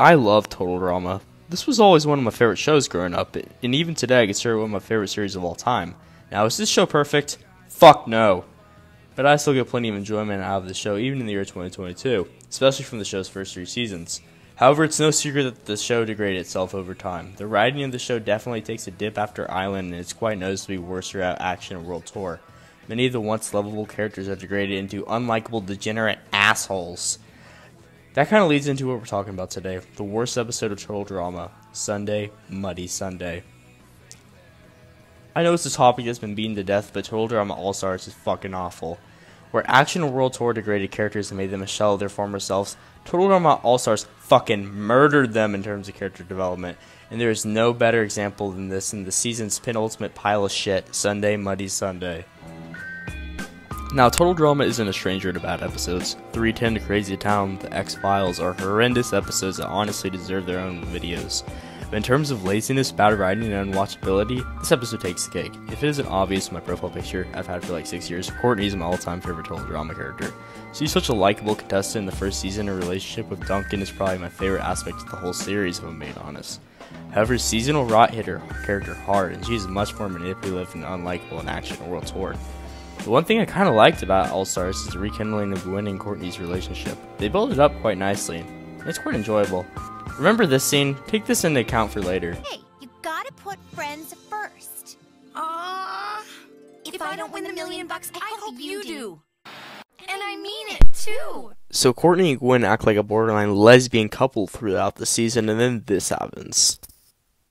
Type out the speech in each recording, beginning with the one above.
I love Total Drama. This was always one of my favorite shows growing up, and even today I consider it one of my favorite series of all time. Now, is this show perfect? Fuck no. But I still get plenty of enjoyment out of the show, even in the year 2022, especially from the show's first 3 seasons. However, it's no secret that the show degraded itself over time. The writing of the show definitely takes a dip after Island, and it's quite noticeably worse throughout Action and World Tour. Many of the once lovable characters are degraded into unlikable, degenerate assholes. That kind of leads into what we're talking about today, the worst episode of Total Drama, Sundae Muddy Sundae. I know it's a topic that's been beaten to death, but Total Drama All-Stars is fucking awful. Where Action and World Tour degraded characters and made them a shell of their former selves, Total Drama All-Stars fucking murdered them in terms of character development, and there is no better example than this in the season's penultimate pile of shit, Sundae Muddy Sundae. Now, Total Drama isn't a stranger to bad episodes. 310 to Crazy Town, The X-Files are horrendous episodes that honestly deserve their own videos. But in terms of laziness, bad writing, and unwatchability, this episode takes the cake. If it isn't obvious from my profile picture I've had for like 6 years, Courtney's my all-time favorite Total Drama character. She's such a likable contestant in the first season. Her relationship with Duncan is probably my favorite aspect of the whole series, if I'm being honest. However, seasonal rot hit her character hard, and she's much more manipulative and unlikable in Action and World Tour. The one thing I kind of liked about All-Stars is the rekindling of Gwen and Courtney's relationship. They build it up quite nicely, and it's quite enjoyable. Remember this scene? Take this into account for later. Hey, you gotta put friends first. If I don't win the $1 million, I hope you do. And I mean it, too. So Courtney and Gwen act like a borderline lesbian couple throughout the season, and then this happens.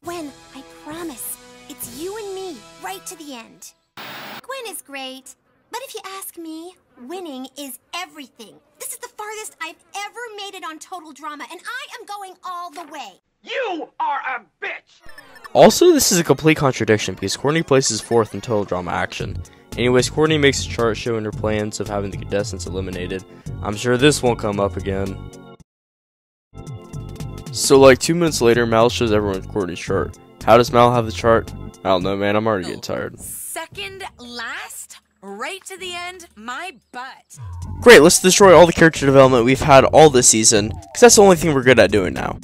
Gwen, I promise, it's you and me, right to the end. Gwen is great, but if you ask me, winning is everything. This is the farthest I've ever made it on Total Drama, and I am going all the way. You are a bitch! Also, this is a complete contradiction because Courtney places 4th in Total Drama Action. Anyways, Courtney makes a chart showing her plans of having the contestants eliminated. I'm sure this won't come up again. So like 2 minutes later, Mal shows everyone Courtney's chart. How does Mal have the chart? I don't know, man, I'm already getting tired. Second last, right to the end, my butt. Great, let's destroy all the character development we've had all this season, because that's the only thing we're good at doing now.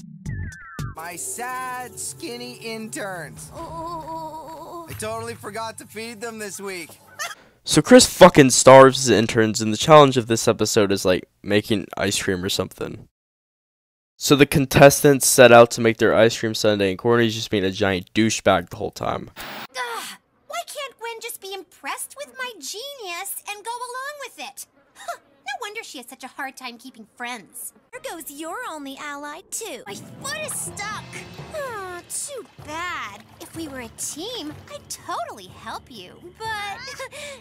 My sad, skinny interns. I totally forgot to feed them this week. So Chris fucking starves his interns, and the challenge of this episode is like making ice cream or something. So the contestants set out to make their ice cream sundae, and Courtney's just being a giant douchebag the whole time. Why can't Gwen just be impressed with my genius and go along with it? No wonder she has such a hard time keeping friends. There goes your only ally, too. My foot is stuck. Oh, too bad. If we were a team, I'd totally help you. But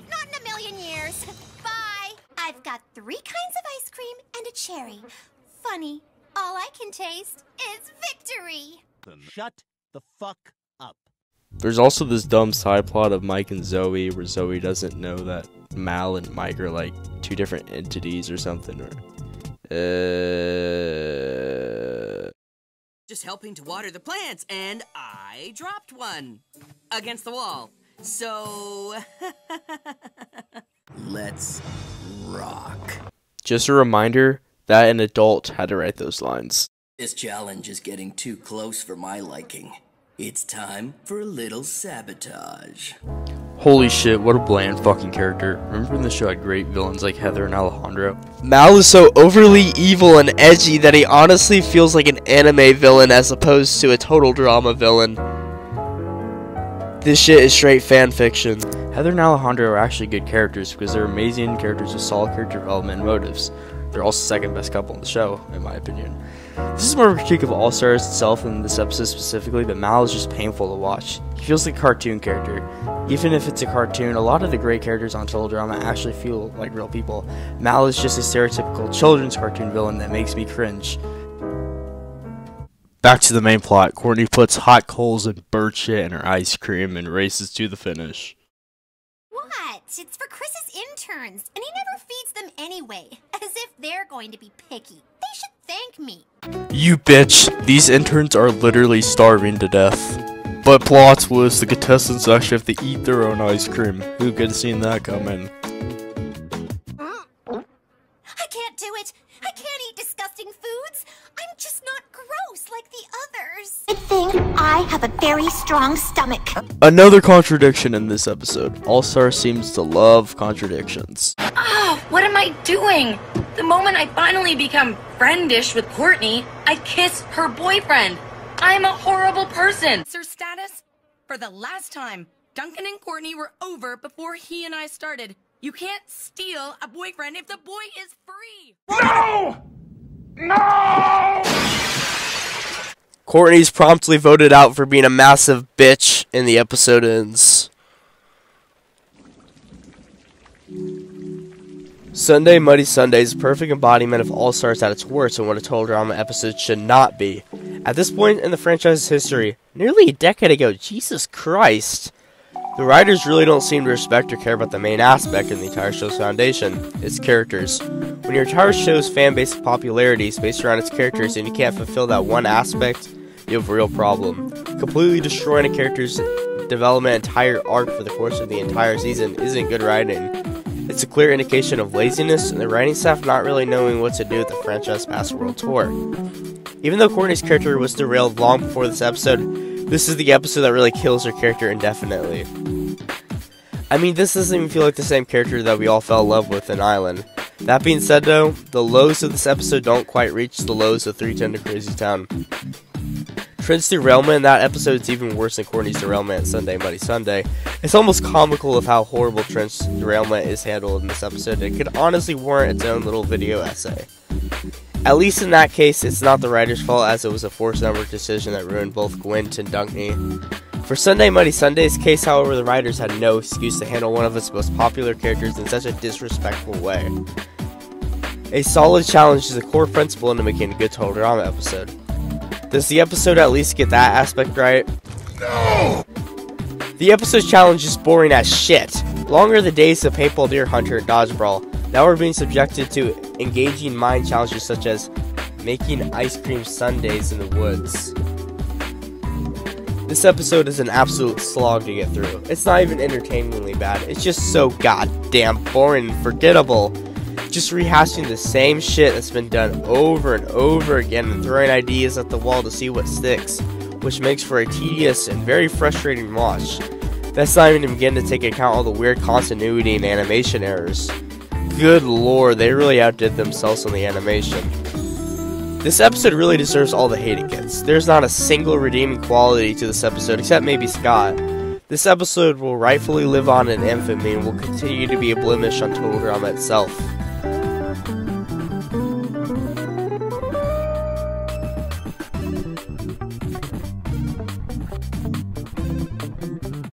not in a million years. Bye. I've got 3 kinds of ice cream and a cherry. Funny, all I can taste is victory. Shut the fuck up. There's also this dumb side plot of Mike and Zoe, where Zoe doesn't know that Mal and Mike are like 2 different entities or something. Just helping to water the plants, and I dropped one against the wall. So, Let's rock. Just a reminder that an adult had to write those lines. This challenge is getting too close for my liking. It's time for a little sabotage. Holy shit, what a bland fucking character. Remember when the show had great villains like Heather and Alejandro? Mal is so overly evil and edgy that he honestly feels like an anime villain as opposed to a Total Drama villain. This shit is straight fan fiction. Heather and Alejandro are actually good characters because they're amazing characters with solid character development and motives. They're also second best couple in the show, in my opinion. This is more of a critique of All Stars itself than this episode specifically, but Mal is just painful to watch. He feels like a cartoon character. Even if it's a cartoon, a lot of the great characters on Total Drama actually feel like real people. Mal is just a stereotypical children's cartoon villain that makes me cringe. Back to the main plot. Courtney puts hot coals and bird shit in her ice cream and races to the finish. What? It's for Chris's interns, and he never feeds them anyway, as if they're going to be picky. They should thank me. You bitch! These interns are literally starving to death. But plot twist, the contestants actually have to eat their own ice cream. Who could have seen that coming? I can't do it. I can't eat disgusting foods. I'm just not gross. Good thing I have a very strong stomach. Another contradiction in this episode. All-Star seems to love contradictions. Oh, what am I doing? The moment I finally become friendish with Courtney, I kiss her boyfriend. I'm a horrible person. Sir status? For the last time, Duncan and Courtney were over before he and I started. You can't steal a boyfriend if the boy is free. No! No! Courtney's promptly voted out for being a massive bitch, and the episode ends. Sundae Muddy Sundae is a perfect embodiment of All Stars at its worst and what a total drama episode should not be. At this point in the franchise's history, nearly a decade ago, Jesus Christ, the writers really don't seem to respect or care about the main aspect of the entire show's foundation, its characters. When your entire show's fan base of popularity is based around its characters and you can't fulfill that one aspect, you have a real problem. Completely destroying a character's development entire arc for the course of the entire season isn't good writing. It's a clear indication of laziness and the writing staff not really knowing what to do with the franchise past world tour. Even though Courtney's character was derailed long before this episode, this is the episode that really kills her character indefinitely. I mean, this doesn't even feel like the same character that we all fell in love with in Island. That being said though, the lows of this episode don't quite reach the lows of 310 to Crazy Town. Trent's derailment in that episode is even worse than Courtney's derailment in Sundae Muddy Sundae. It's almost comical of how horrible Trent's derailment is handled in this episode. It could honestly warrant its own little video essay. At least in that case, it's not the writer's fault as it was a forced network decision that ruined both Gwent and Dunkney. For Sundae Muddy Sunday's case, however, the writers had no excuse to handle one of its most popular characters in such a disrespectful way. A solid challenge is a core principle into making a good total drama episode. Does the episode at least get that aspect right? No! The episode's challenge is boring as shit. Longer are the days of paintball, deer hunter, and dodge brawl. Now we're being subjected to engaging mind challenges such as making ice cream sundaes in the woods. This episode is an absolute slog to get through. It's not even entertainingly bad. It's just so goddamn boring and forgettable. Just rehashing the same shit that's been done over and over again and throwing ideas at the wall to see what sticks, which makes for a tedious and very frustrating watch. That's not even to begin to take account all the weird continuity and animation errors. Good lord, they really outdid themselves on the animation. This episode really deserves all the hate it gets. There's not a single redeeming quality to this episode except maybe Scott. This episode will rightfully live on in infamy and will continue to be a blemish on total drama itself.